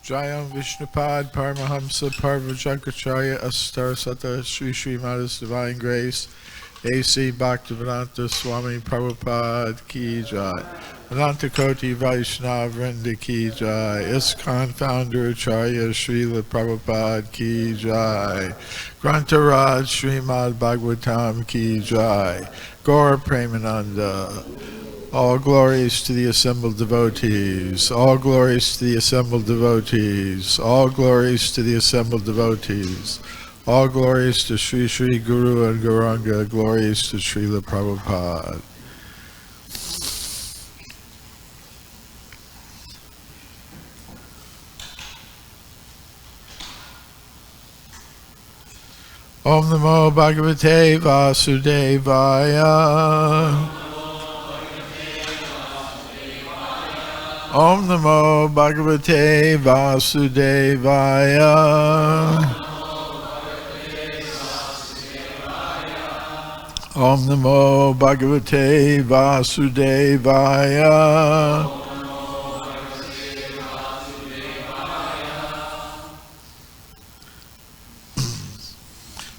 Jayam Vishnupad Paramahamsa Parvajankacharya Astar Sata Sri Sri Mata's Divine Grace A.C. Bhaktivedanta Swami Prabhupada Ki Jai Ananta Koti Vaishnava Vrinda Ki Jai ISKCON Founder Acharya Srila Prabhupada Ki Jai Grantaraj Srimad Bhagavatam Ki Jai Gaura Premananda. All glories to the assembled devotees. All glories to the assembled devotees. All glories to the assembled devotees. All glories to Sri Sri Guru and Gauranga. Glories to Srila Prabhupada. Om Namo Bhagavate Vasudevaya. Om Namo Bhagavate Vasudevaya. Om Namo Bhagavate Vasudevaya.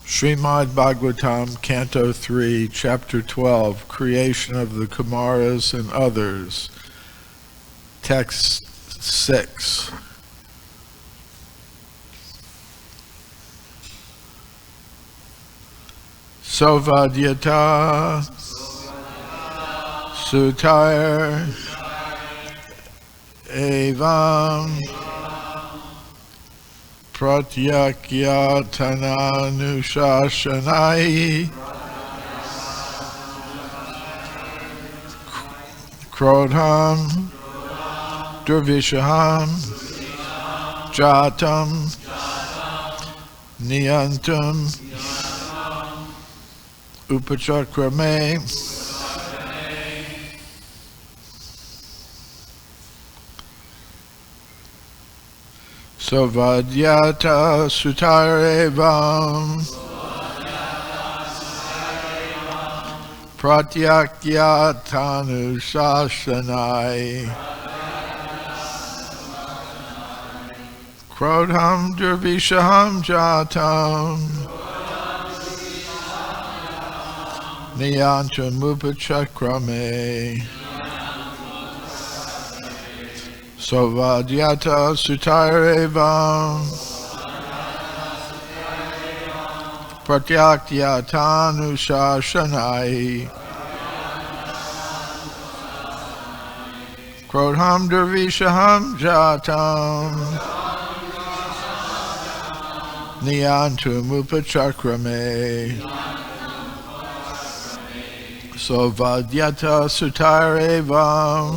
Srimad Bhagavatam, Canto 3, Chapter 12, Creation of the Kumaras and Others. Text 6. Sovadyata Sutair Evam Pratyakyatananushasanai Krodham Durvishaham Jatam Niyantam Upachakrame Sovadyata Sutarevam Pratyakyatanushasanai Krodham Durvishaham Jatam Niyantam Upachakrame Sovadyata Sutarevam Pratyakyatanushasanai Krodham Durvishaham Jatam Niyantam Upachakrame Sovadyata Sutarevam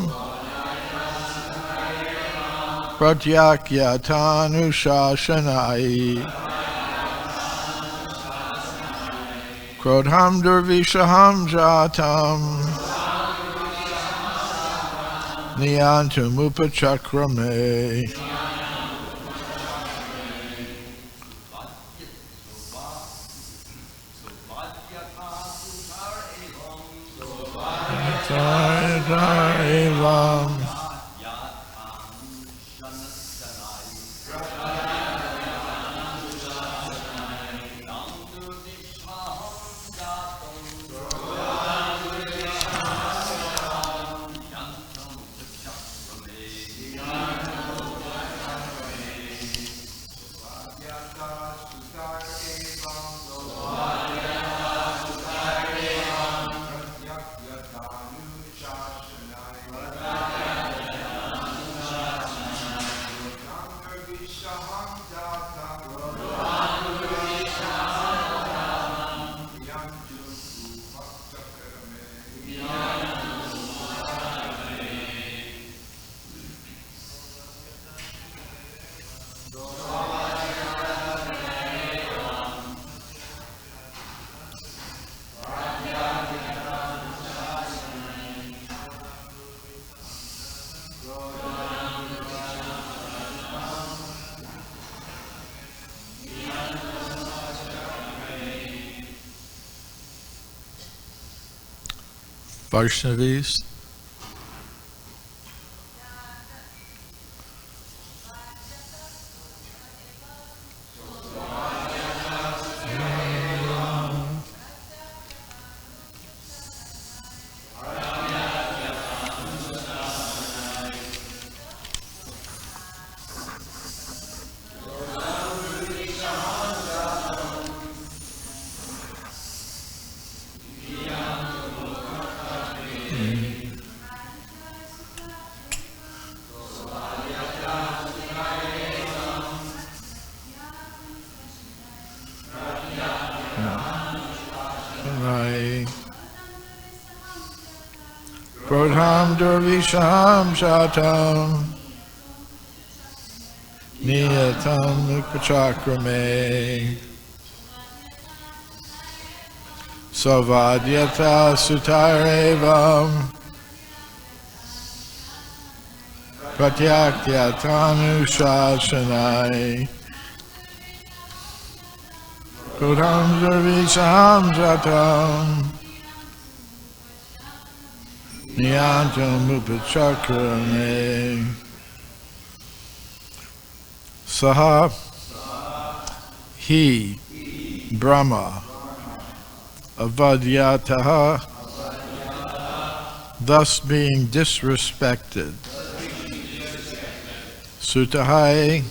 Pratyakyatanushasanai Krodham Durvishaham Jatam Niyantam Upachakrame Evam Vaishnavis. Kodham Durvisham Shatam Niyatam Upachakrame Savadyata Sutarevam Pratyakyatanu Shashanai Kodham Durvisham Shatam Niyantam Upachakrame Saha He Brahma Avadyataha, thus being disrespected. Sutahai,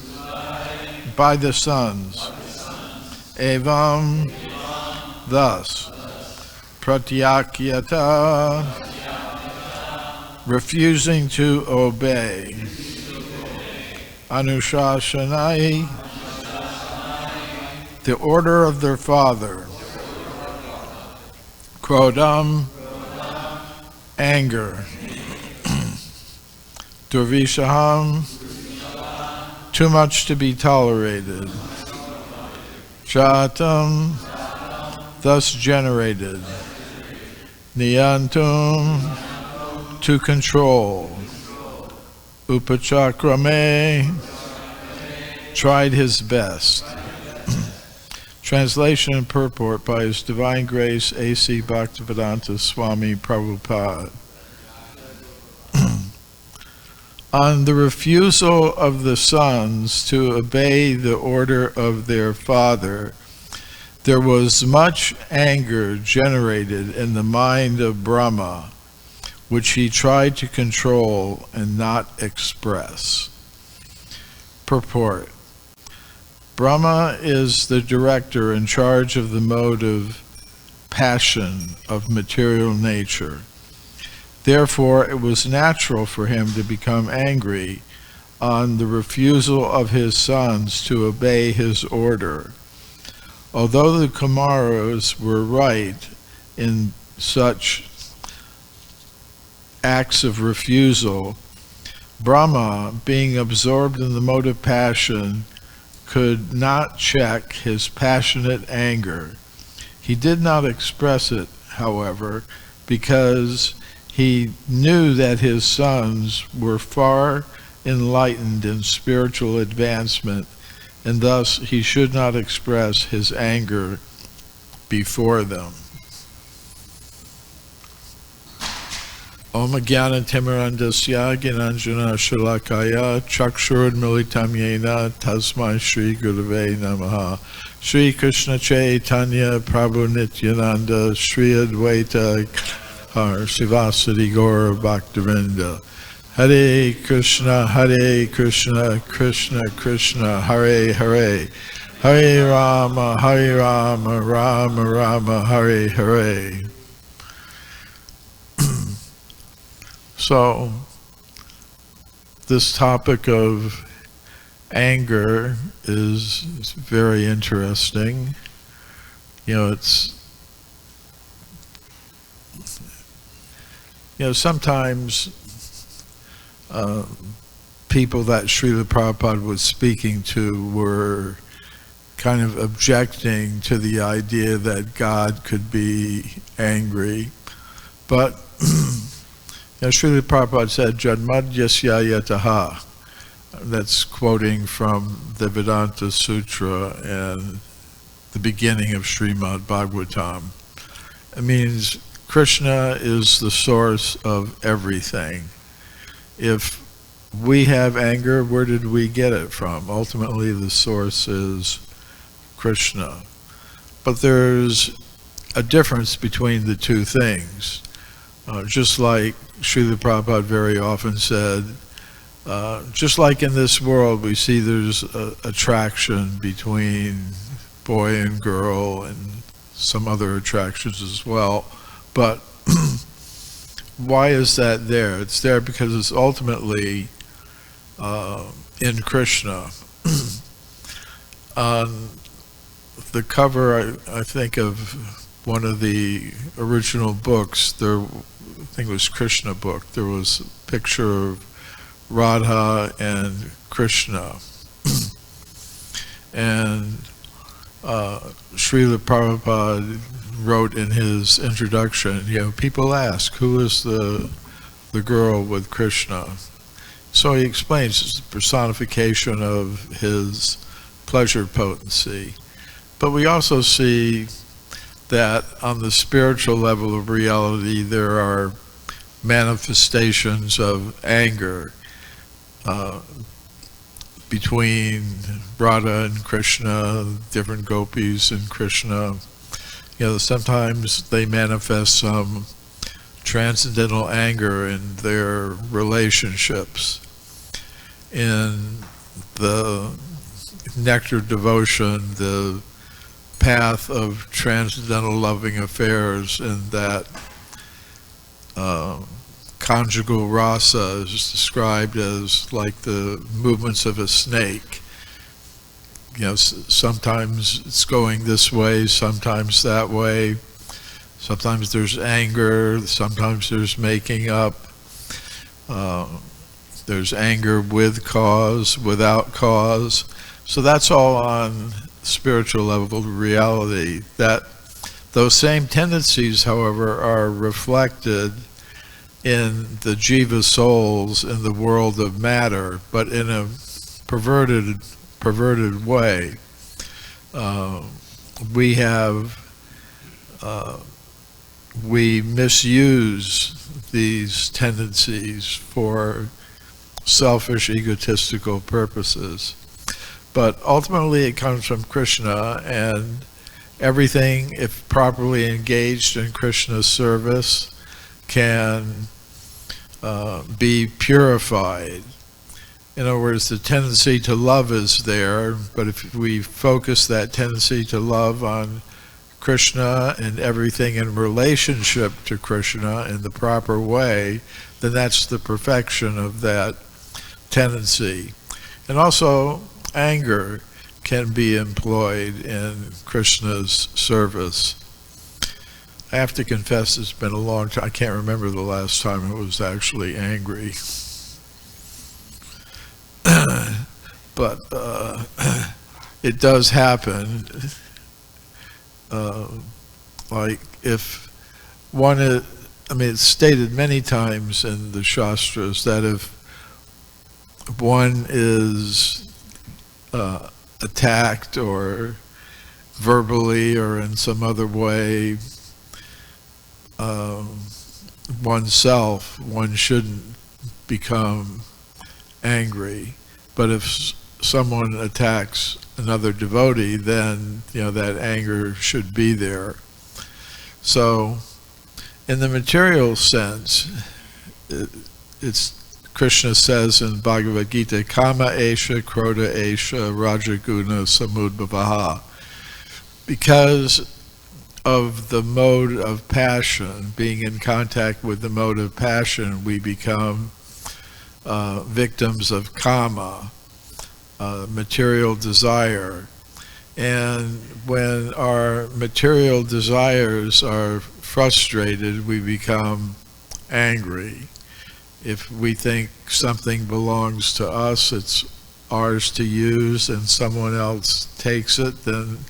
by the sons. Evam, thus. Pratyakyata, refusing to obey. Anushashanai, the order of their father. Krodam, anger. Durvishaham, too much to be tolerated. Jatam, thus generated. Niyantum, to control. Upachakrame, tried his best. Translation and purport by His Divine Grace A.C. Bhaktivedanta Swami Prabhupada. On the refusal of the sons to obey the order of their father, there was much anger generated in the mind of Brahma, which he tried to control and not express. Purport. Brahma is the director in charge of the mode of passion of material nature. Therefore, it was natural for him to become angry on the refusal of his sons to obey his order. Although the Kumaras were right in such acts of refusal, Brahma, being absorbed in the mode of passion, could not check his passionate anger. He did not express it, however, because he knew that his sons were far enlightened in spiritual advancement, and thus he should not express his anger before them. Om Jnana Timirandasya Gnananjana Shalakaya Chakshurudmilitam Yena Tasmai Shri Gurave Namaha. Shri Krishna Chaitanya Prabhu Nityananda Shri Advaita Sivasadi Gaura Bhaktivinoda. Hare Krishna Krishna Krishna Hare Hare. Hare Rama Rama Rama Hare Hare. So, this topic of anger is very interesting. Sometimes people that Srila Prabhupada was speaking to were kind of objecting to the idea that God could be angry. But Srila Prabhupada said, Janmadyasya yataha. That's quoting from the Vedanta Sutra and the beginning of Srimad Bhagavatam. It means Krishna is the source of everything. If we have anger, where did we get it from? Ultimately, the source is Krishna. But there's a difference between the two things. Just like Srila Prabhupada very often said, just like in this world we see there's attraction between boy and girl and some other attractions as well, but why is that there? It's there because it's ultimately in Krishna. On the cover, I think, of one of the original books, there think it was Krishna book, there was a picture of Radha and Krishna. And Srila Prabhupada wrote in his introduction, people ask, who is the girl with Krishna? So he explains it's the personification of his pleasure potency. But we also see that on the spiritual level of reality, there are manifestations of anger between Radha and Krishna, different gopis and Krishna. Sometimes they manifest some transcendental anger in their relationships. In the nectar devotion, the path of transcendental loving affairs, and that conjugal rasa is described as like the movements of a snake. Sometimes it's going this way, sometimes that way. Sometimes there's anger, sometimes there's making up. There's anger with cause, without cause. So that's all on spiritual level of reality. That those same tendencies, however, are reflected in the jiva souls in the world of matter, but in a perverted way. We misuse these tendencies for selfish, egotistical purposes. But ultimately it comes from Krishna, and everything, if properly engaged in Krishna's service, can be purified. In other words, the tendency to love is there, but if we focus that tendency to love on Krishna and everything in relationship to Krishna in the proper way, then that's the perfection of that tendency. And also, anger can be employed in Krishna's service. I have to confess, it's been a long time. I can't remember the last time I was actually angry. But it does happen. Like if one is, it's stated many times in the Shastras that if one is attacked or verbally or in some other way oneself, one shouldn't become angry. But if someone attacks another devotee, then that anger should be there. So in the material sense, it's Krishna says in Bhagavad Gita, Kama Esha, Krodha Esha, Rajaguna Samudbhavaha. Because of the mode of passion, being in contact with the mode of passion, we become victims of kama, material desire. And when our material desires are frustrated, we become angry. If we think something belongs to us, it's ours to use, and someone else takes it, then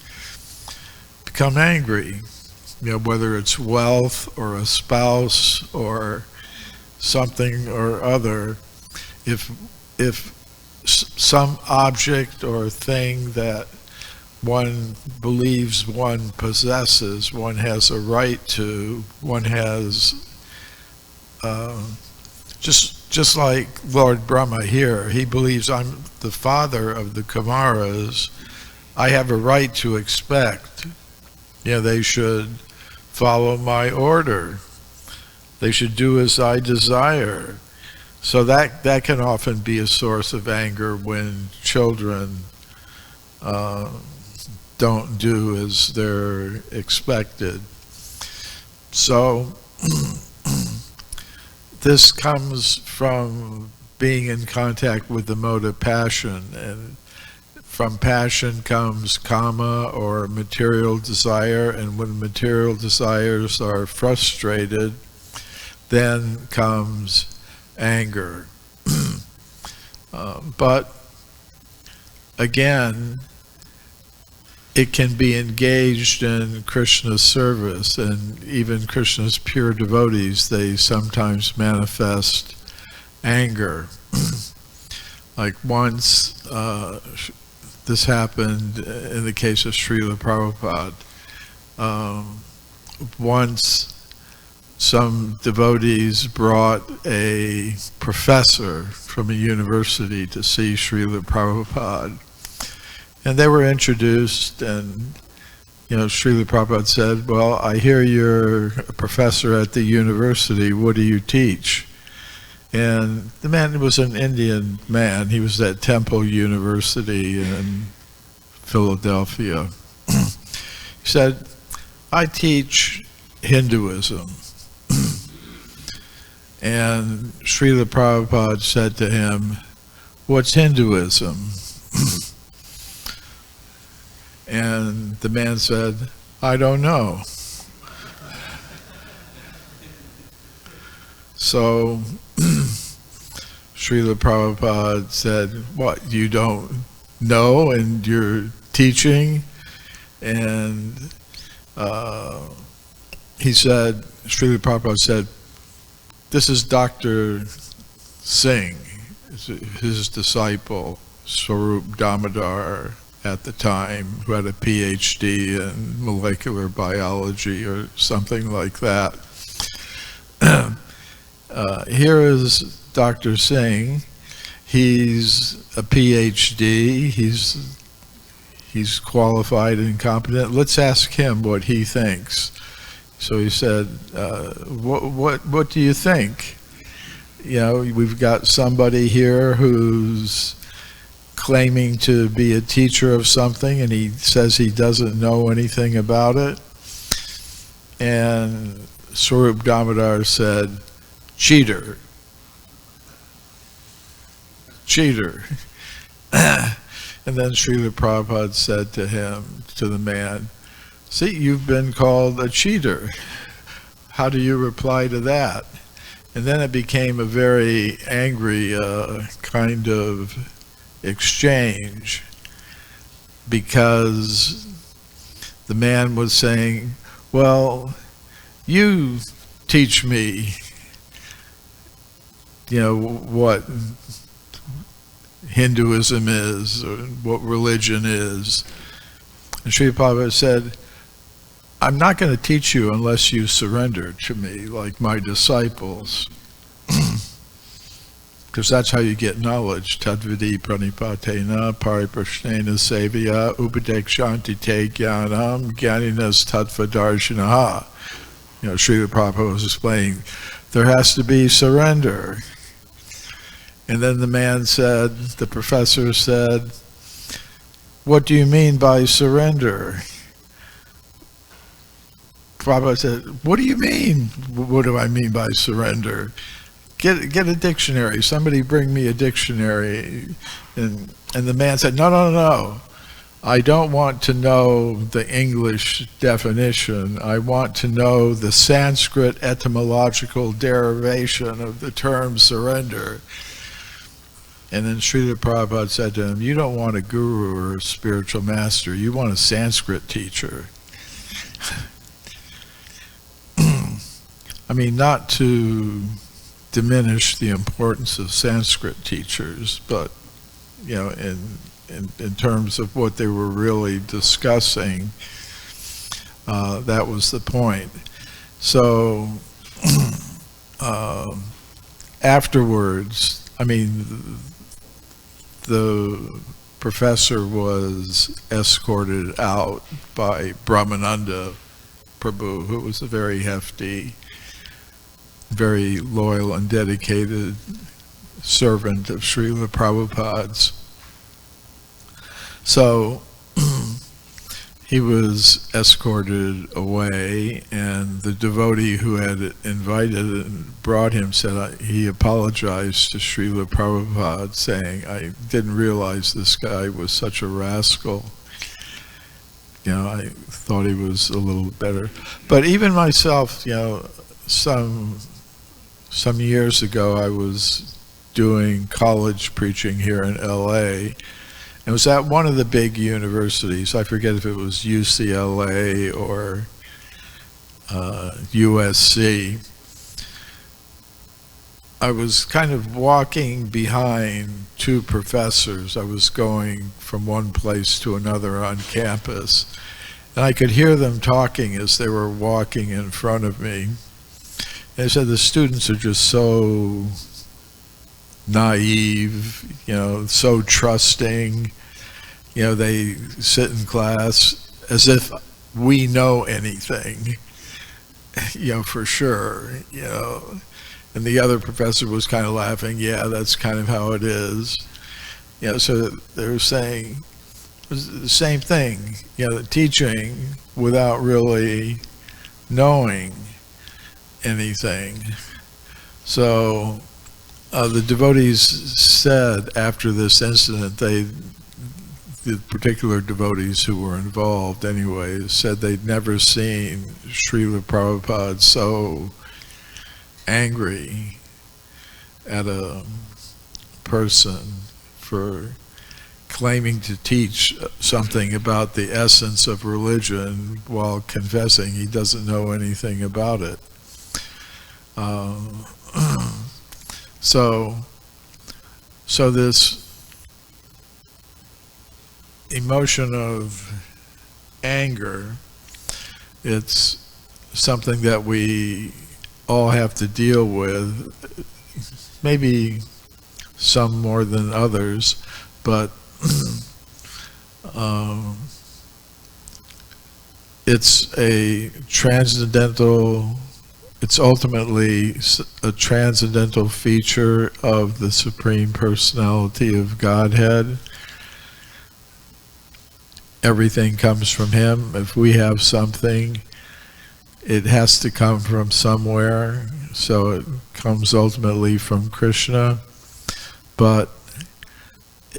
become angry. Whether it's wealth or a spouse or something or other, if some object or thing that one believes one possesses, one has a right to, one has, just like Lord Brahma here, he believes I'm the father of the Kumaras, I have a right to expect, they should follow my order. They should do as I desire. So that can often be a source of anger when children don't do as they're expected. So this comes from being in contact with the mode of passion, and from passion comes kama or material desire, and when material desires are frustrated, then comes anger. But again, it can be engaged in Krishna's service, and even Krishna's pure devotees, they sometimes manifest anger. Like once, this happened in the case of Srila Prabhupada. Once some devotees brought a professor from a university to see Srila Prabhupada. And they were introduced, and Srila Prabhupada said, well, I hear you're a professor at the university, what do you teach? And the man was an Indian man, he was at Temple University in Philadelphia. He said, I teach Hinduism. And Srila Prabhupada said to him, what's Hinduism? And the man said, I don't know. So Srila Prabhupada said, what, you don't know and you're teaching? And he said, Srila Prabhupada said, this is Dr. Singh, his disciple, Swarup Damodar, at the time, who had a PhD in molecular biology or something like that. Here is Dr. Singh. He's a PhD. He's qualified and competent. Let's ask him what he thinks. So he said, what do you think? We've got somebody here who's claiming to be a teacher of something, and he says he doesn't know anything about it. And Swarup Damodar said, cheater. Cheater. And then Srila Prabhupada said to him, to the man, see, you've been called a cheater. How do you reply to that? And then it became a very angry kind of exchange, because the man was saying, well, you teach me, what Hinduism is, or what religion is. And Srila Prabhupada said, I'm not going to teach you unless you surrender to me, like my disciples. Because that's how you get knowledge. Tadvidi pranipatena pariprashnena sevaya upadekshanti te jnanam jnaninas tattvadarshanaha. Srila Prabhupada was explaining, there has to be surrender. And then the man said, the professor said, what do you mean by surrender? Prabhupada said, what do you mean? What do I mean by surrender? Get a dictionary. Somebody bring me a dictionary. And the man said, no. I don't want to know the English definition. I want to know the Sanskrit etymological derivation of the term surrender. And then Srila Prabhupada said to him, you don't want a guru or a spiritual master. You want a Sanskrit teacher. I mean, not to diminish the importance of Sanskrit teachers, but in terms of what they were really discussing, that was the point. So afterwards, the professor was escorted out by Brahmananda Prabhu, who was a very hefty, very loyal and dedicated servant of Srila Prabhupada's. So he was escorted away, and the devotee who had invited and brought him said he apologized to Srila Prabhupada, saying, I didn't realize this guy was such a rascal. I thought he was a little better. But even myself, some some years ago, I was doing college preaching here in LA. It was at one of the big universities. I forget if it was UCLA or USC. I was kind of walking behind two professors. I was going from one place to another on campus. And I could hear them talking as they were walking in front of me. They said the students are just so naive, so trusting. They sit in class as if we know anything, for sure, And the other professor was kind of laughing, yeah, that's kind of how it is. So they were saying the same thing, teaching without really knowing anything. So the devotees said after this incident, the particular devotees who were involved anyway, said they'd never seen Srila Prabhupada so angry at a person for claiming to teach something about the essence of religion while confessing he doesn't know anything about it. So this emotion of anger, it's something that we all have to deal with, maybe some more than others, but it's ultimately a transcendental feature of the Supreme Personality of Godhead. Everything comes from Him. If we have something, it has to come from somewhere, so it comes ultimately from Krishna, but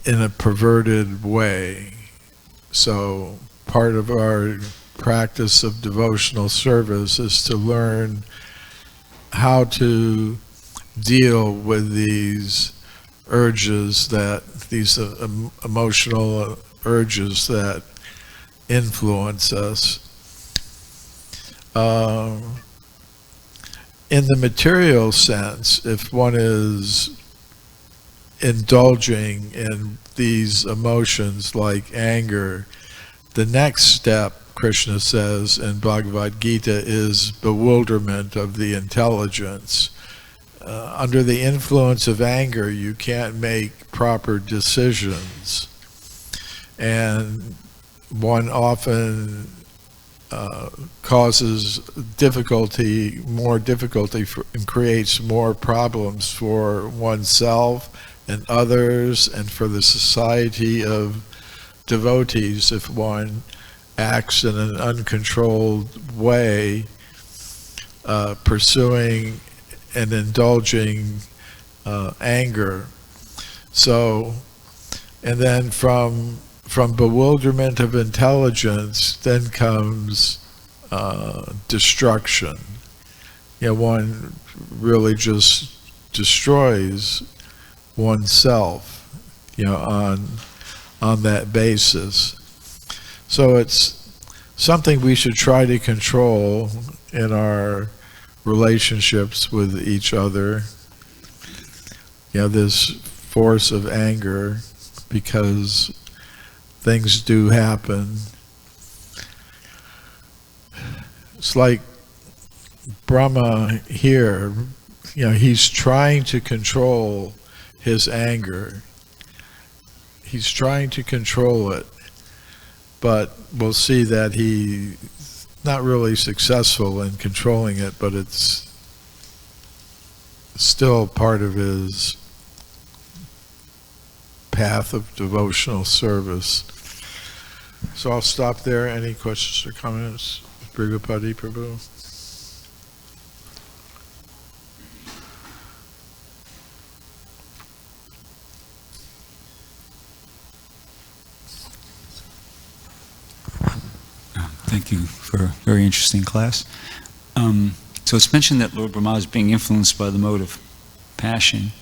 in a perverted way. So part of our practice of devotional service is to learn how to deal with these urges, these emotional urges that influence us. In the material sense, if one is indulging in these emotions like anger, the next step, Krishna says in Bhagavad Gita, is bewilderment of the intelligence. Under the influence of anger, you can't make proper decisions. And one often causes more difficulty and creates more problems for oneself and others and for the society of devotees if one acts in an uncontrolled way, pursuing and indulging anger. So, and then from bewilderment of intelligence, then comes destruction. One really just destroys oneself, on that basis. So it's something we should try to control in our relationships with each other. This force of anger, because things do happen. It's like Brahma here, he's trying to control his anger. He's trying to control it, but we'll see that he's not really successful in controlling it, but it's still part of his path of devotional service. So I'll stop there. Any questions or comments? Drutakarma Prabhu. Thank you for a very interesting class. So it's mentioned that Lord Brahma is being influenced by the mode of passion,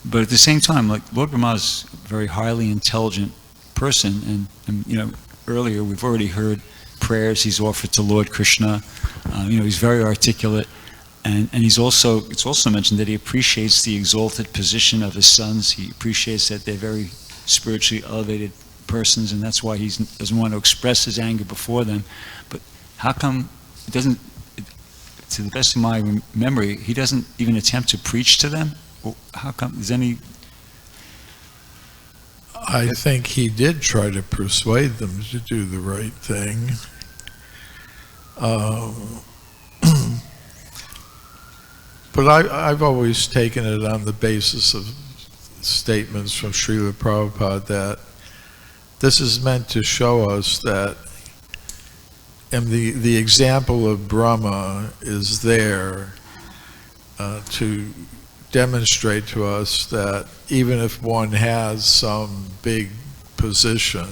but at the same time, like Lord Brahma is a very highly intelligent person, and you know, earlier we've already heard prayers he's offered to Lord Krishna. You know, he's very articulate, and it's also mentioned that he appreciates the exalted position of his sons. He appreciates that they're very spiritually elevated persons, and that's why he doesn't want to express his anger before them. But how come it doesn't? To the best of my memory, he doesn't even attempt to preach to them. Well, how come? Is any? I think he did try to persuade them to do the right thing. But I've always taken it on the basis of statements from Srila Prabhupada that this is meant to show us that, and the example of Brahma is there to demonstrate to us that even if one has some big position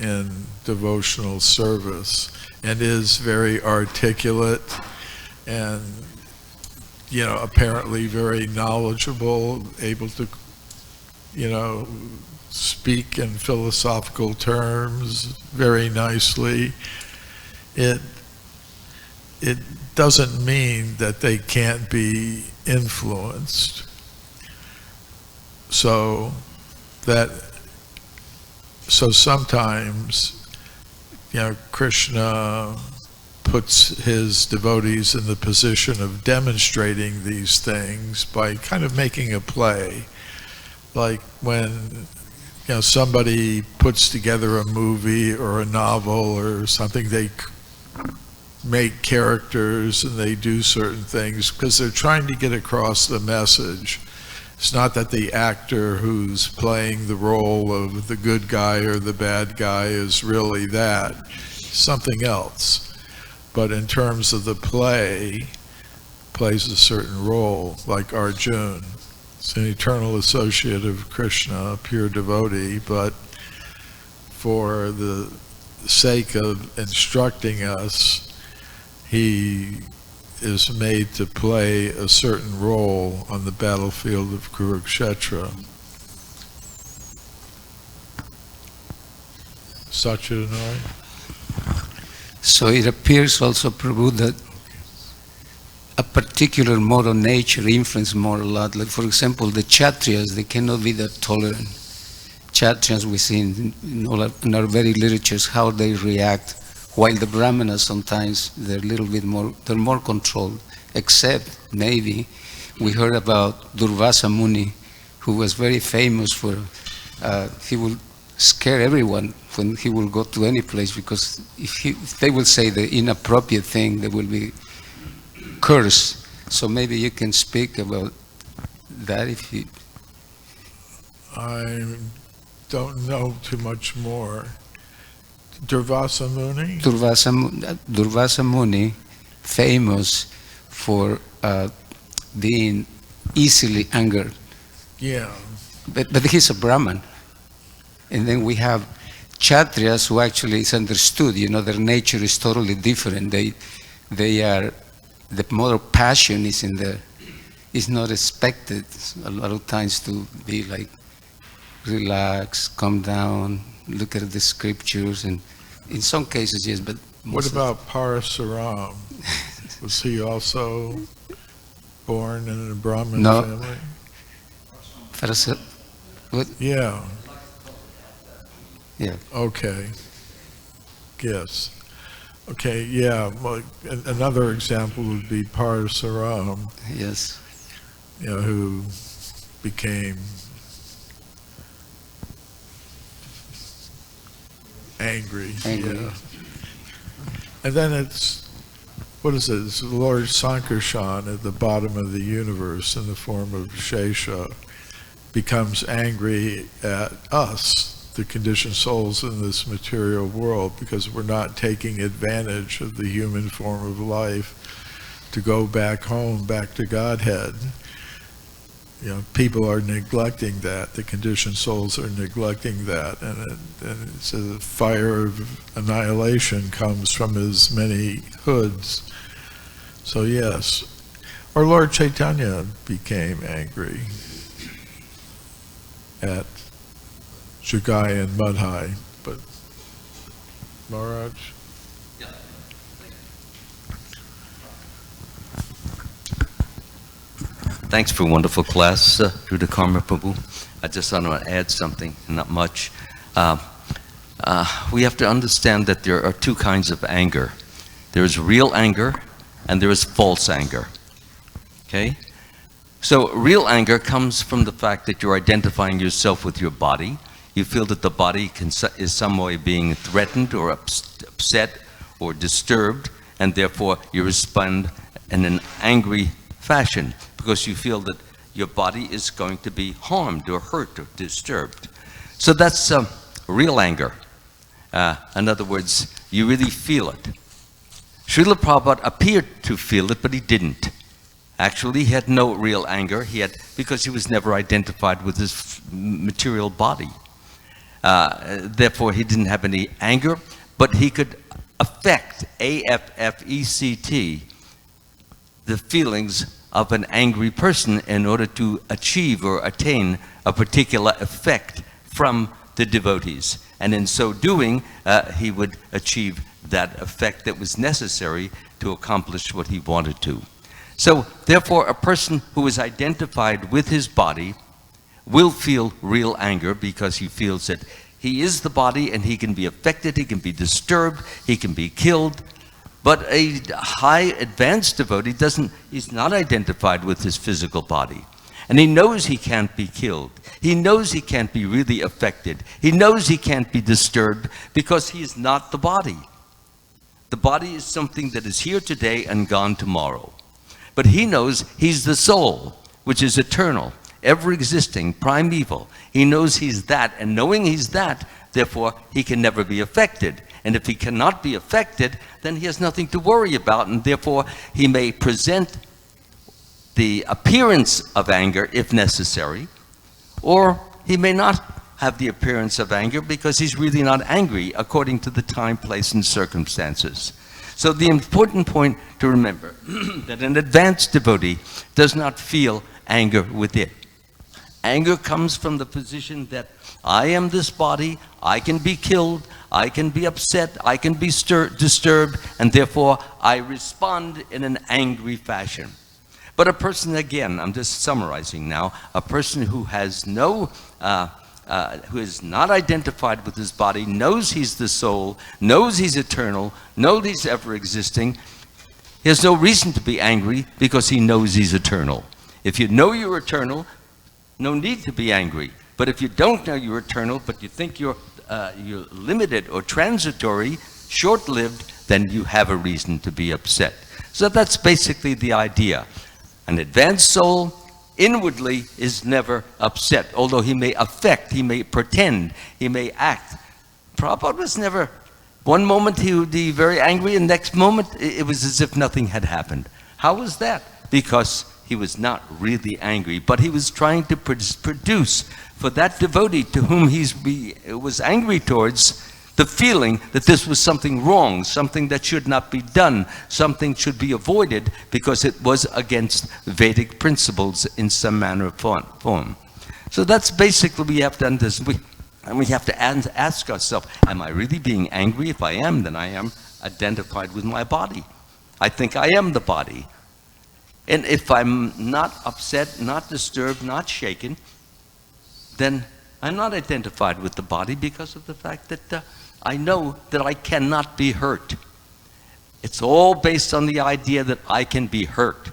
in devotional service and is very articulate and, you know, apparently very knowledgeable, able to, you know, speak in philosophical terms very nicely, it doesn't mean that they can't be influenced. So sometimes, you know, Krishna puts his devotees in the position of demonstrating these things by kind of making a play. Like when, you know, somebody puts together a movie or a novel or something, they make characters and they do certain things because they're trying to get across the message. It's not that the actor who's playing the role of the good guy or the bad guy is really that. Something else. But in terms of the play, plays a certain role, like Arjuna. It's an eternal associate of Krishna, a pure devotee, but for the sake of instructing us, he is made to play a certain role on the battlefield of Kurukshetra. Satchidanand? So it appears also, Prabhu, that a particular mode of nature influences more a lot. Like, for example, the Kshatriyas, they cannot be that tolerant. Kshatriyas, we see in our very literatures how they react, while the Brahmanas sometimes they're a little bit more, they're more controlled. Except maybe we heard about Durvasa Muni, who was very famous for, he will scare everyone when he will go to any place, because if they will say the inappropriate thing, they will be cursed. So maybe you can speak about that if you... I don't know too much more. Durvasa Muni? Durvasa Muni, famous for being easily angered. Yeah. But he's a Brahman. And then we have Kshatriyas, who actually is understood, you know, their nature is totally different. They are, the mode of passion is in there. It's not expected a lot of times to be like, relax, calm down, look at the scriptures, and in some cases, yes, but... What about Parasaram? Was he also born in a Brahmin family? What? Yeah. Yeah. Okay. Yes. Okay, yeah. Well, another example would be Parasaram. Yes. You know, who became angry. Yeah. And then it's, what is it? It's Lord Sankarshan at the bottom of the universe in the form of Shesha becomes angry at us, the conditioned souls in this material world, because we're not taking advantage of the human form of life to go back home, back to Godhead. You know, people are neglecting that. The conditioned souls are neglecting that, and it's a fire of annihilation comes from as many hoods So yes, or Lord Chaitanya became angry at Jugai and Madhai, but Maharaj? Thanks for a wonderful class, Drutakarma Prabhu. I just want to add something, not much. We have to understand that there are two kinds of anger. There is real anger and there is false anger. Okay? So real anger comes from the fact that you're identifying yourself with your body. You feel that the body is some way being threatened or upset or disturbed, and therefore you respond in an angry fashion because you feel that your body is going to be harmed or hurt or disturbed. So that's real anger. In other words, you really feel it. Srila Prabhupada appeared to feel it, but he didn't. Actually, he had no real anger. Because he was never identified with his material body. Therefore, he didn't have any anger, but he could affect, A-F-F-E-C-T, the feelings of an angry person in order to achieve or attain a particular effect from the devotees. And in so doing, he would achieve that effect that was necessary to accomplish what he wanted to. So, therefore, a person who is identified with his body will feel real anger because he feels that he is the body and he can be affected, he can be disturbed, he can be killed. But a high advanced devotee he's not identified with his physical body. And he knows he can't be killed. He knows he can't be really affected. He knows he can't be disturbed because he is not the body. The body is something that is here today and gone tomorrow. But he knows he's the soul, which is eternal, ever-existing, primeval. He knows he's that, and knowing he's that, therefore, he can never be affected. And if he cannot be affected, then he has nothing to worry about, and therefore, he may present the appearance of anger if necessary, or he may not have the appearance of anger because he's really not angry according to the time, place, and circumstances. So the important point to remember that an advanced devotee does not feel anger with it. Anger comes from the position that I am this body, I can be killed, I can be upset, I can be disturbed, and therefore I respond in an angry fashion. But a person, again, I'm just summarizing now, a person who has who is not identified with his body, knows he's the soul, knows he's eternal, knows he's ever-existing, he has no reason to be angry because he knows he's eternal. If you know you're eternal, no need to be angry. But if you don't know you're eternal, but you think you're limited or transitory, short-lived, then you have a reason to be upset. So that's basically the idea. An advanced soul inwardly is never upset, although he may affect, he may pretend, he may act. Prabhupada was never, one moment he would be very angry, and next moment it was as if nothing had happened. How was that? Because he was not really angry, but he was trying to produce for that devotee to whom he was angry towards the feeling that this was something wrong, something that should not be done, something should be avoided because it was against Vedic principles in some manner or form. So that's basically we have to understand. And we have to ask ourselves, am I really being angry? If I am, then I am identified with my body. I think I am the body. And if I'm not upset, not disturbed, not shaken, then I'm not identified with the body because of the fact that I know that I cannot be hurt. It's all based on the idea that I can be hurt.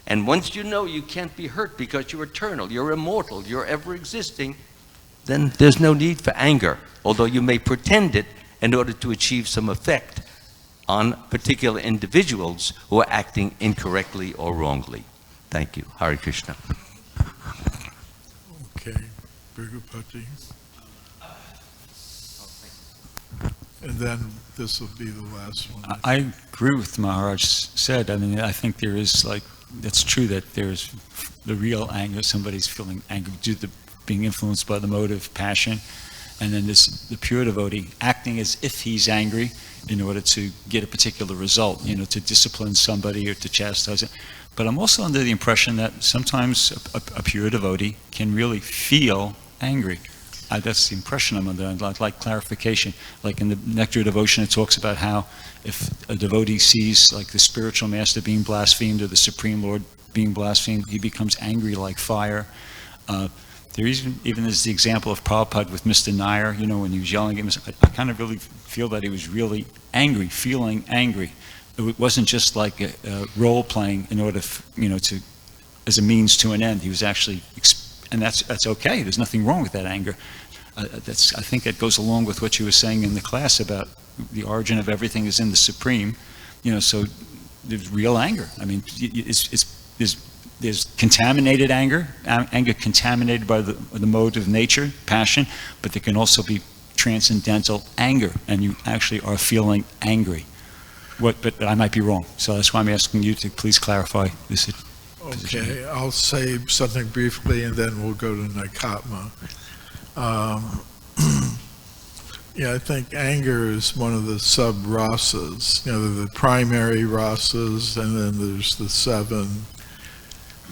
And once you know you can't be hurt because you're eternal, you're immortal, you're ever-existing, then there's no need for anger, although you may pretend it in order to achieve some effect on particular individuals who are acting incorrectly or wrongly. Thank you. Hare Krishna. Okay, Bhagavati. And then this will be the last one. I agree with Maharaj said. I mean, I think there is it's true that there's the real anger, somebody's feeling angry due to being influenced by the motive, passion, And then there's the pure devotee acting as if he's angry in order to get a particular result, to discipline somebody or to chastise it. But I'm also under the impression that sometimes a pure devotee can really feel angry. That's the impression I'm under. I'd like clarification. Like in the Nectar Devotion, it talks about how if a devotee sees like the spiritual master being blasphemed or the Supreme Lord being blasphemed, he becomes angry like fire. There even is the example of Prabhupada with Mr. Nair, when he was yelling at him. I kind of really feel that he was really angry, feeling angry. It wasn't just like a role playing in order, to as a means to an end. He was actually, and that's okay. There's nothing wrong with that anger. I think that goes along with what you were saying in the class about the origin of everything is in the Supreme. So there's real anger. I mean, there's contaminated anger contaminated by the mode of nature, passion, but there can also be transcendental anger, and you actually are feeling angry. But I might be wrong, so that's why I'm asking you to please clarify this position. Okay, I'll say something briefly, and then we'll go to Nikatma. I think anger is one of the sub-rasas. The primary rasas, and then there's the 7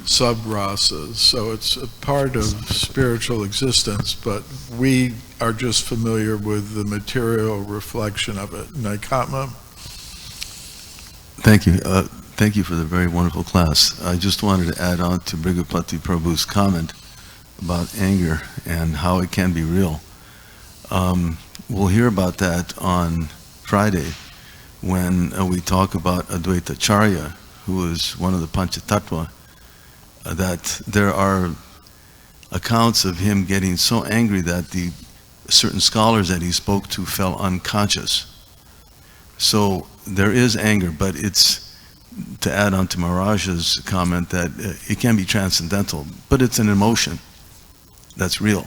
sub-rasas. So it's a part of spiritual existence, but we are just familiar with the material reflection of it. Nikatma? Thank you. Thank you for the very wonderful class. I just wanted to add on to Brigapati Prabhu's comment about anger and how it can be real. We'll hear about that on Friday when we talk about Advaita Charya, who is one of the Panchatattva, that there are accounts of him getting so angry that the certain scholars that he spoke to fell unconscious. So there is anger, but it's, to add on to Maharaj's comment, that it can be transcendental, but it's an emotion that's real.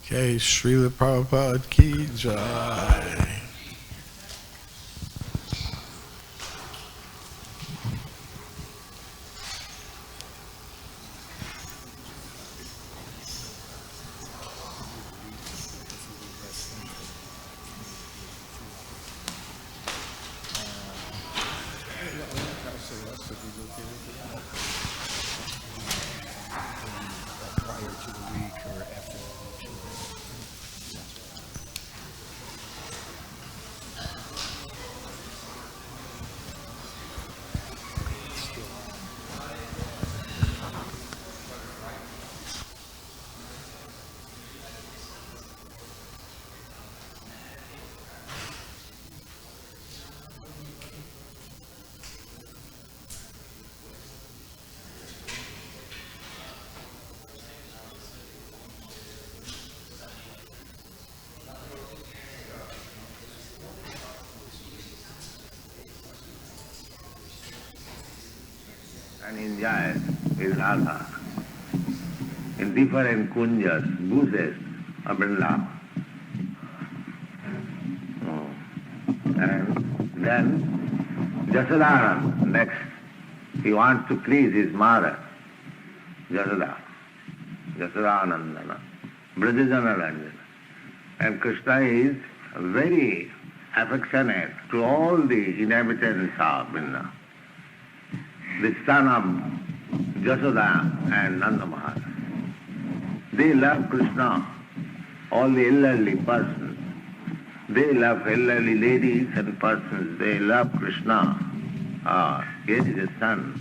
Okay, Srila Prabhupada ki jai. And enjoy with Radha in different kunjas, bushes of Vrindavan. And then Jasodanan next, he wants to please his mother, Jasodanandana, Brajajana Ranjana. And Krishna is very affectionate to all the inhabitants of Vrindavan. The son of Jasoda and Nanda Maharaj. They love Krishna, all the elderly persons. They love elderly ladies and persons. They love Krishna. He is the son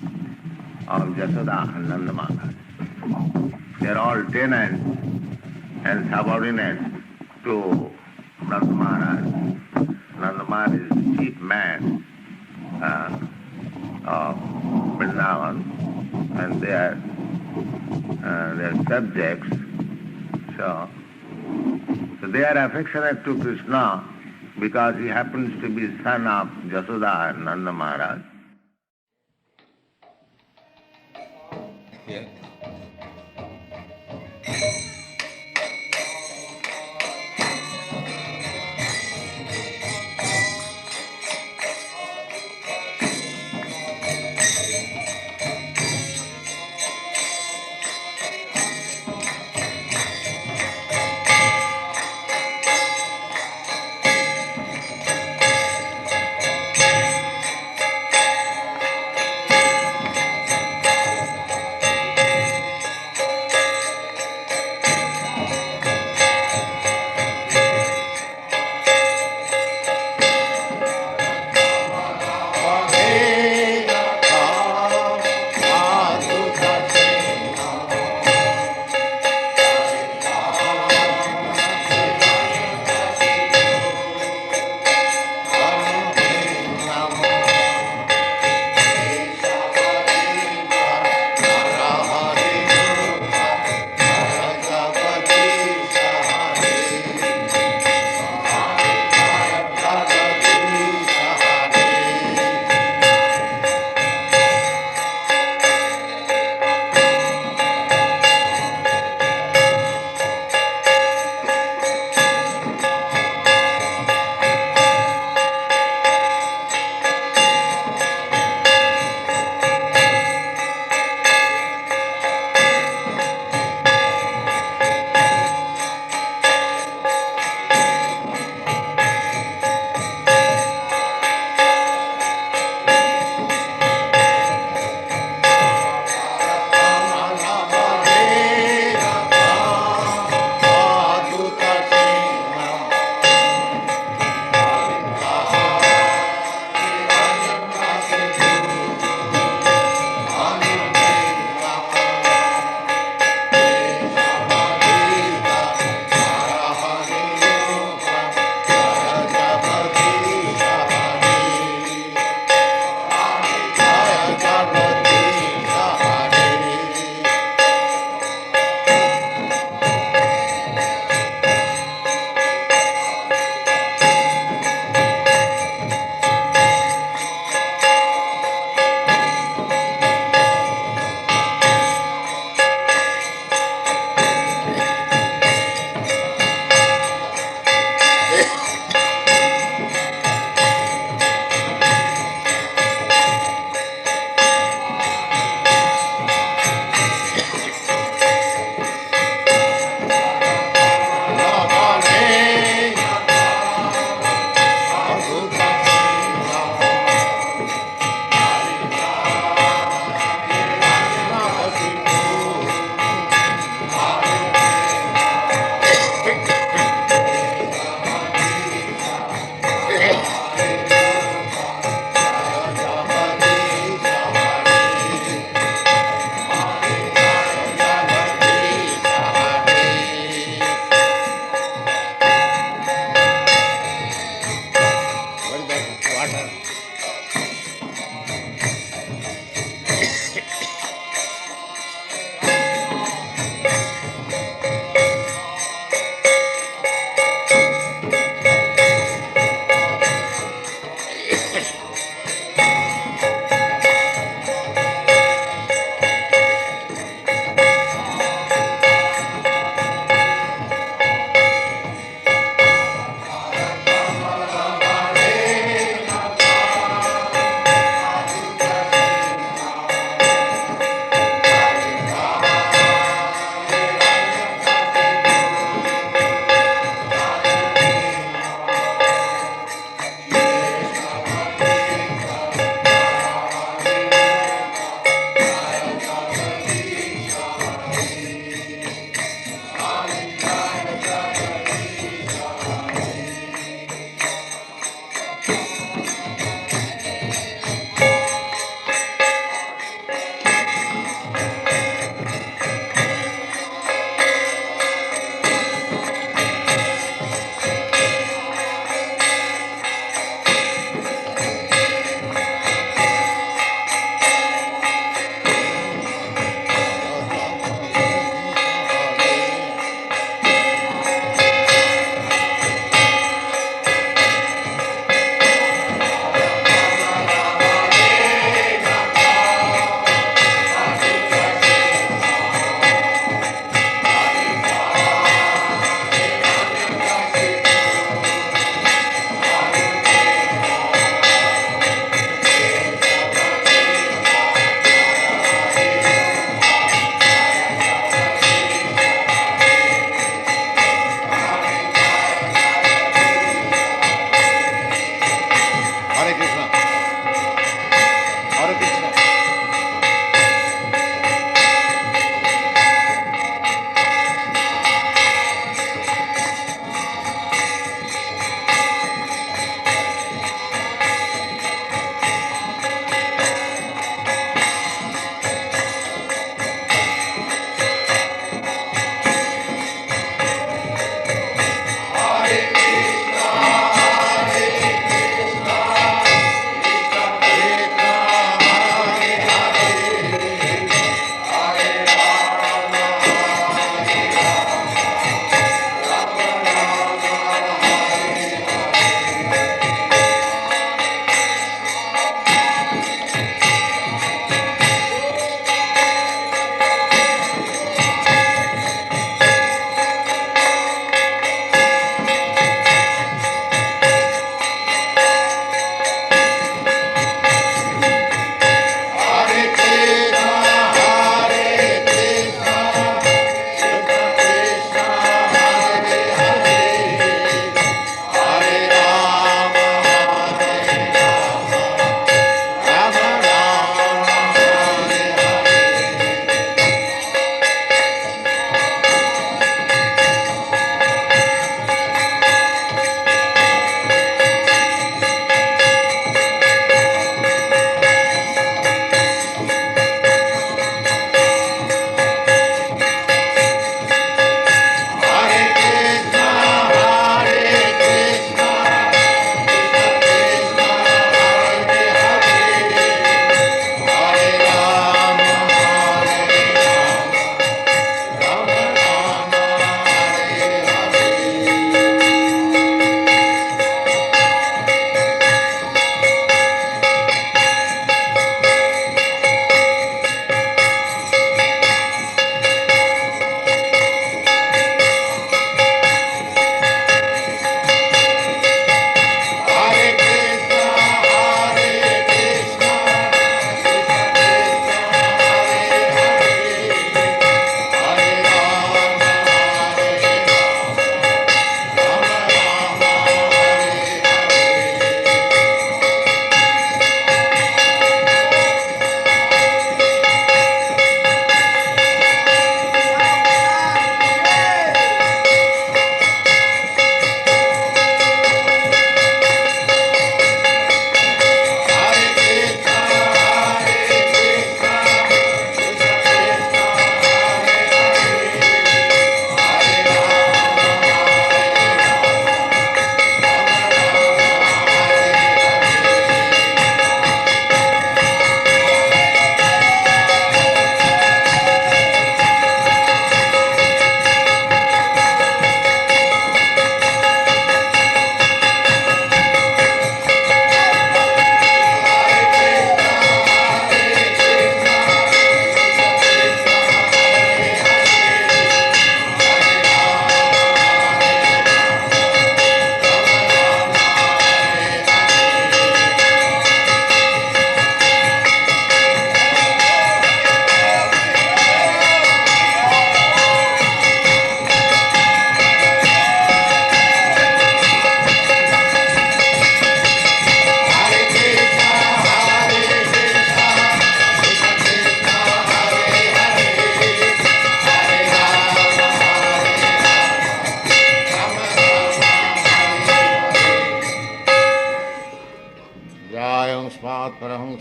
of Jasoda and Nanda Maharaj. They are all tenants and subordinates to Nanda Maharaj. Nanda Maharaj is the chief man of Vrindavan, and they are subjects. So they are affectionate to Krishna because he happens to be son of Jasoda and Nanda Maharaj. Yeah.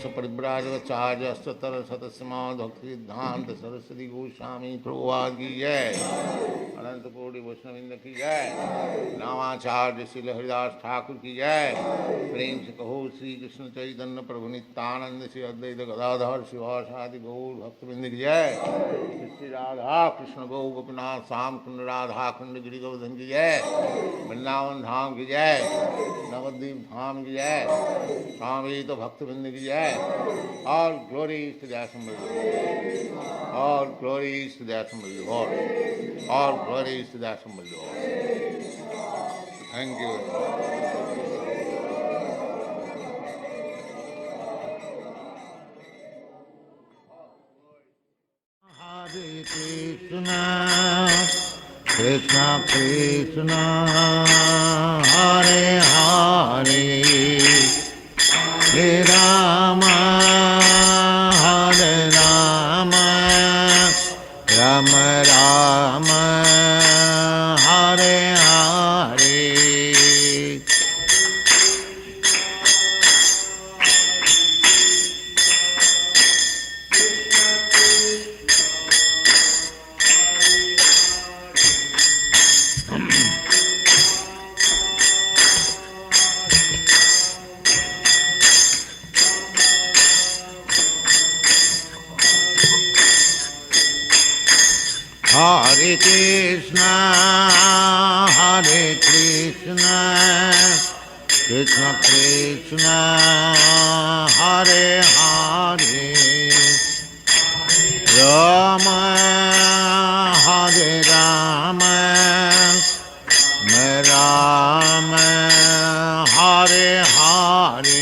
वंश परिव्राजकाचार्य सतर सतस्माद भक्ति सिद्धांत सरस्वती गोस्वामी प्रभुपाद की जय, अनंत कोटि वैष्णववृंद की जय, नामाचार्य श्री हरिदास ठाकुर की जय। प्रेम से कहो श्री कृष्ण चैतन्य प्रभु नित्यानंद श्री अद्वैत गदाधर शिवासादि गौर भक्तवृंद की जय। श्री राधा कृष्ण गौ गोपीनाथ श्याम कुंड राधा कुंड गिरि गोवर्धन की जय, वृंदावन धाम की जय, नवद्वीप धाम की जय, स्वामी तो भक्तवृंद की जय। All glories to the Assembled Lord. All glories to the Assembled Lord. All glories to the Assembled Lord. Thank you. Hare Krishna, Krishna Krishna, Hare Hare, Hare Rama, Hare Rama, Rama Rama, Hare Hare. Hare Krishna, Hare Krishna, Krishna Krishna, Hare Hare, Rama, Hare Rama, Rama, Hare Hare.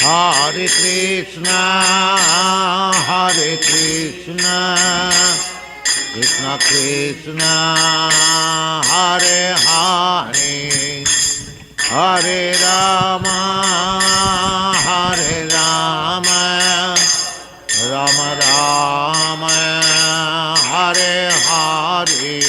Hare Krishna, Hare Krishna, Krishna Krishna, Hare Hare, Hare Rama, Hare Rama, Rama Rama, Hare Hare.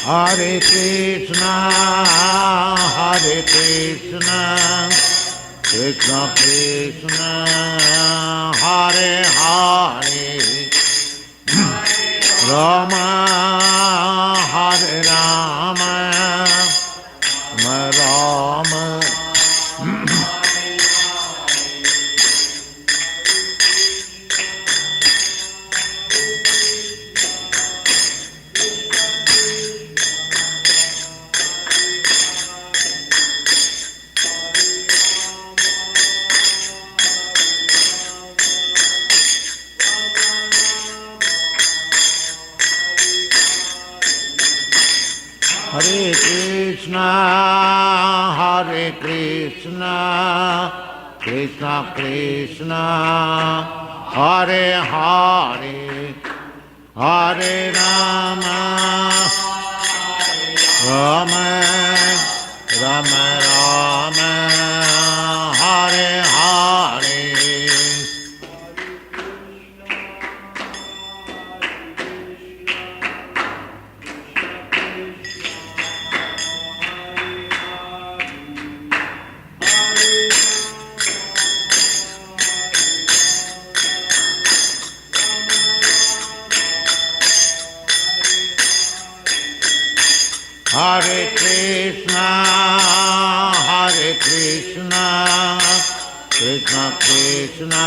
Hare Krishna, Hare Krishna, Krishna Krishna, Hare Hare, Rama, Hare Rama, Rama, Hare Krishna, Hare Krishna, Krishna Krishna, Hare Hare, Hare Rama, Rama, Rama Rama, Hare Hare. Hare Krishna, Hare Krishna, Krishna Krishna,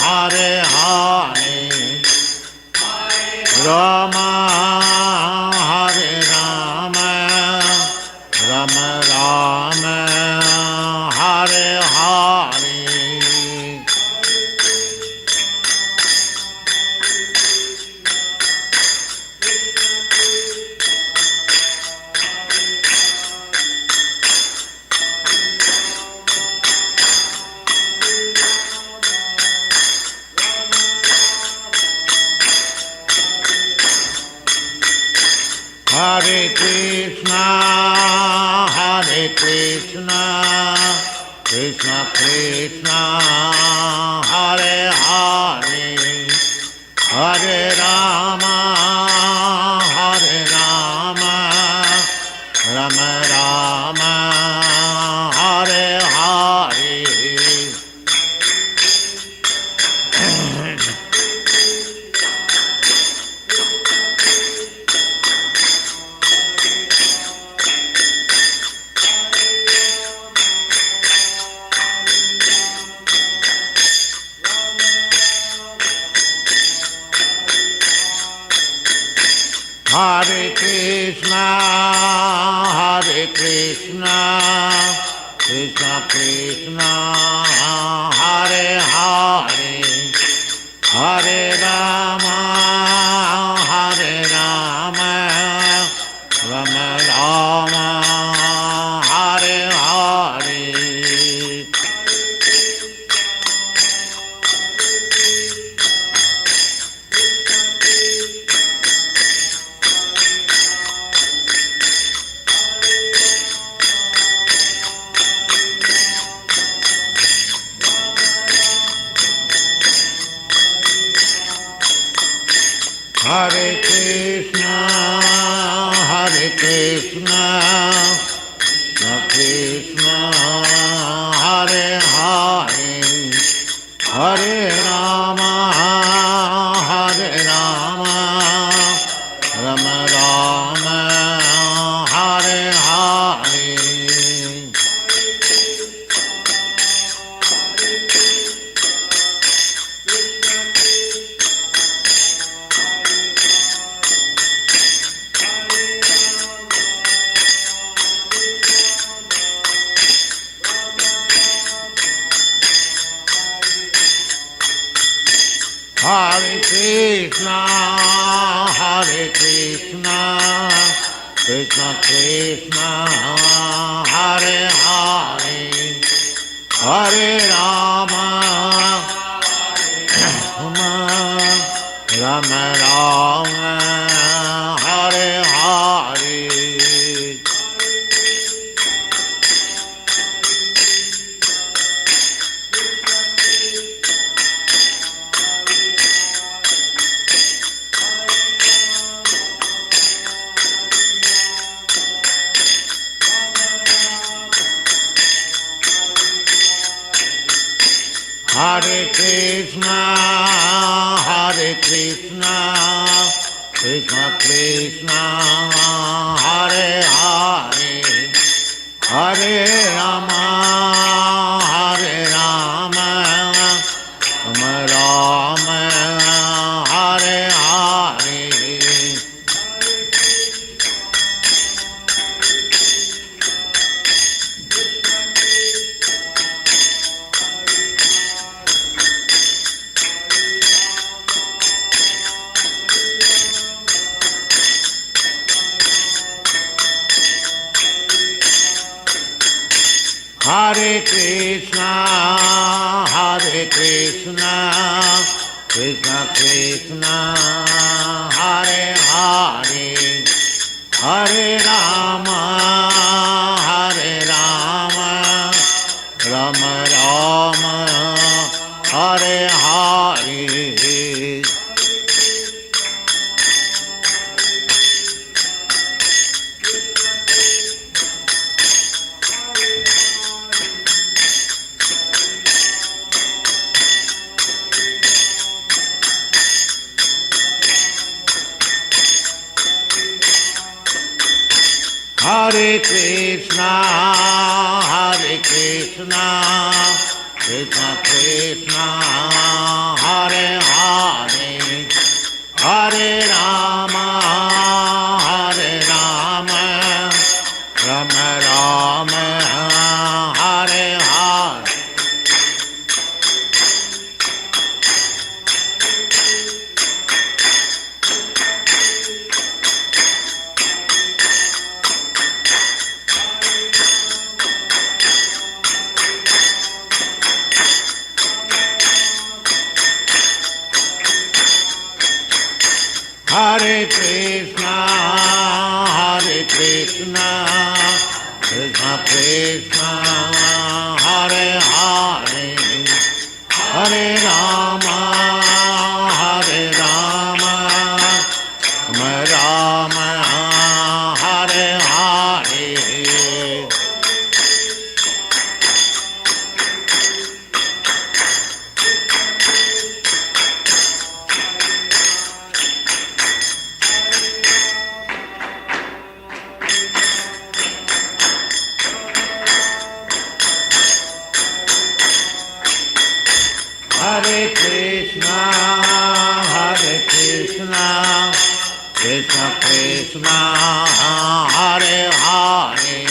Hare Hare, Rama, Hare Rama, Rama Rama, Hare Hare Krishna, Krishna Krishna, Hare Hare, Hare Rama, Rama Rama, Hare Hare. Hare Krishna, Krishna Krishna, Hare Hare, Hare Rama, Rama Rama, Hare Hare. Hare Krishna, Krishna Krishna, Hare Hare, Hare Rama, Rama Rama, Hare Hare. Hare Krishna, Krishna Krishna, Hare Hare, Hare Rama, Rama Rama, Hare Hare. Hare Krishna, Krishna Krishna, Hare Hare, Hare Rama, Rama Rama, Hare Hare. Hare Krishna, Krishna Krishna, Hare Hare, Hare Rama, Rama Rama, Hare Hare. Hare Krishna, Krishna Krishna, Hare Hare, Hare Rama, Rama Rama, Hare Hare. Hare Krishna, Hare Krishna, Krishna Krishna, Hare Hare, Hare Rama, Hare Rama, Rama Rama, Hare Hare. Hare Krishna, Krishna Krishna, Hare Hare,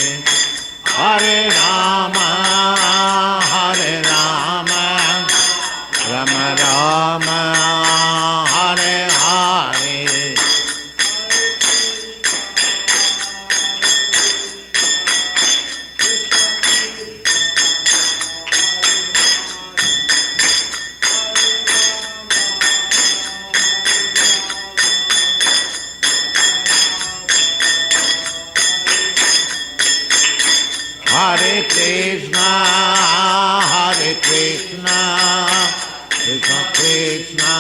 Hare Rama, Rama Rama, Hare Hare. Hare Krishna, Krishna Krishna,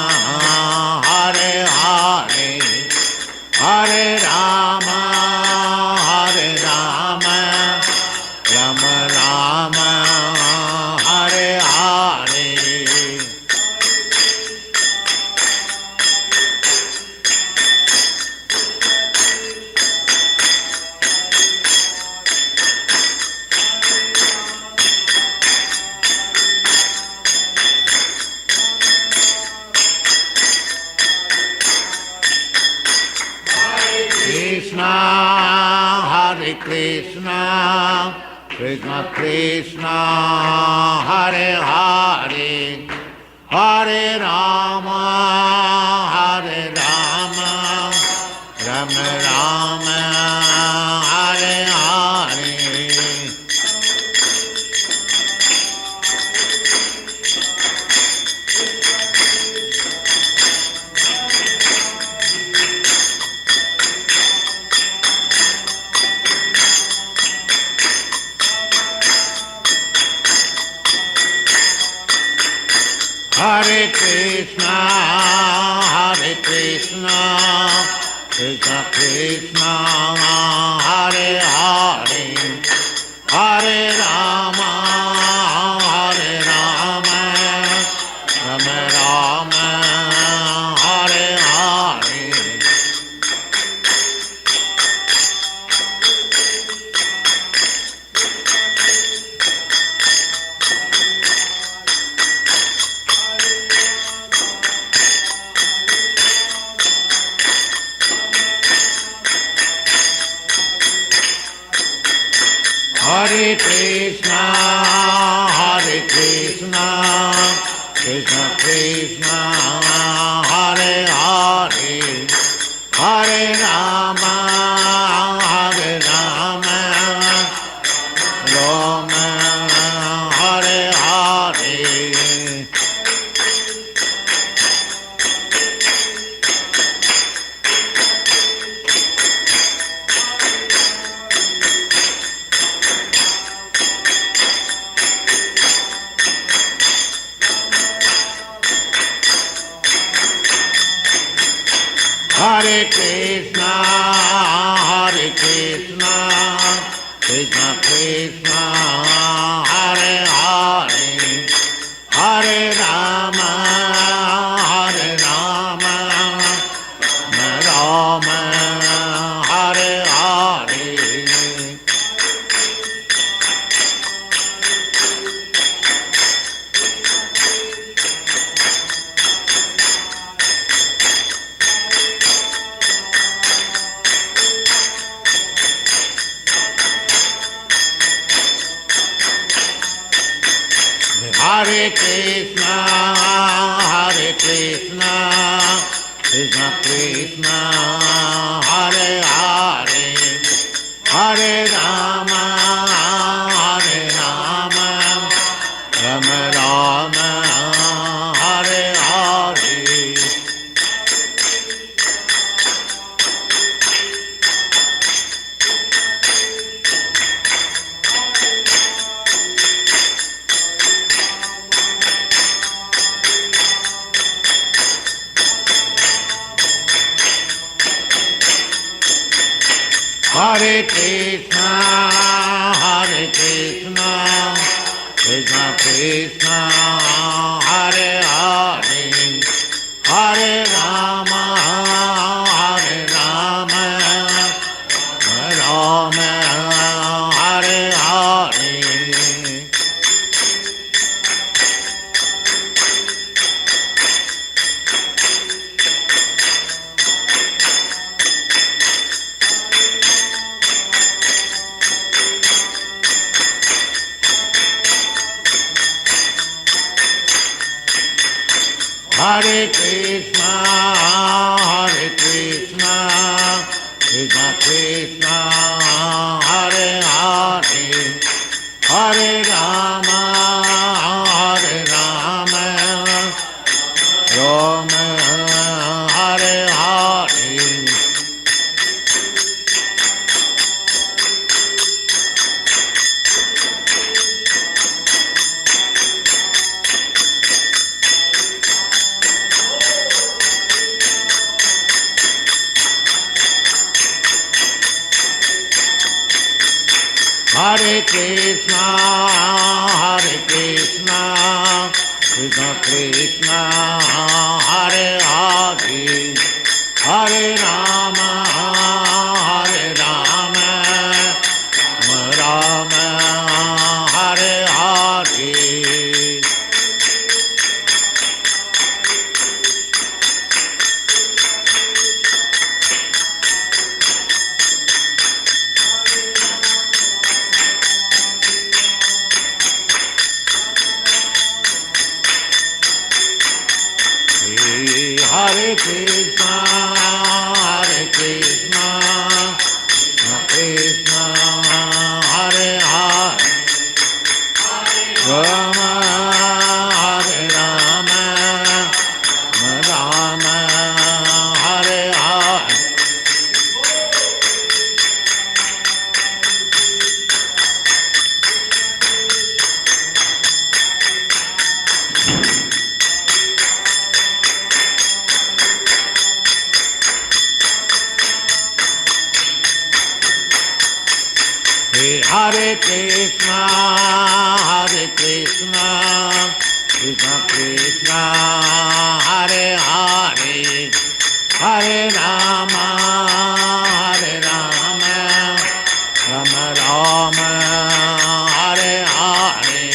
Hare Hare, Hare Rama, Rama Rama, Hare Hare. Krishna, Hare Krishna, Krishna Krishna, Hare Hare, Hare Rama, Rama Rama, Hare Hare. Hare Krishna, Krishna Krishna, Hare Hare, Hare Rama, Rama Rama, Hare Hare. Hare Krishna, Krishna Krishna, Hare Hare, Hare Rama, Rama Hare Hare. Hare Krishna, Krishna Krishna, Hare Hare, Hare Rama, Rama Hare Hare. Hare Krishna, Krishna Krishna, Hare Hare, Hare Rama, Rama Rama, Hare Hare. Hare Krishna, Krishna Krishna, Hare Hare, Hare Rama, Rama Hare Hare. Hare Krishna, Krishna Krishna, Hare Hare, Hare Rama, Rama Hare Hare. Hare Krishna, Krishna Krishna, Hare Hare, Hare Rama, Rama Hare Hare. Hare Krishna, Krishna Hare Hare, Rama Rama Hare Hare. Hare Krishna, Krishna Krishna, Hare Hare, Hare Rama, Rama Hare Hare.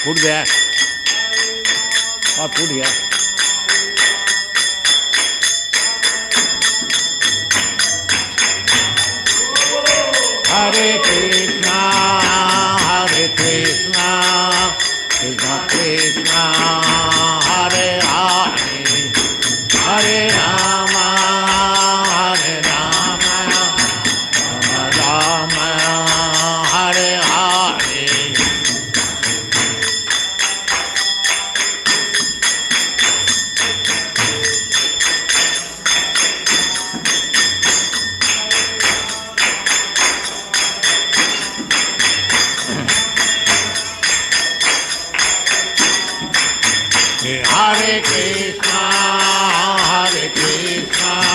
Put there. Put here. Hare Krishna, Krishna Krishna, Hare Hare, Hare Rama, Rama Hare Hare. Hare Krishna, Krishna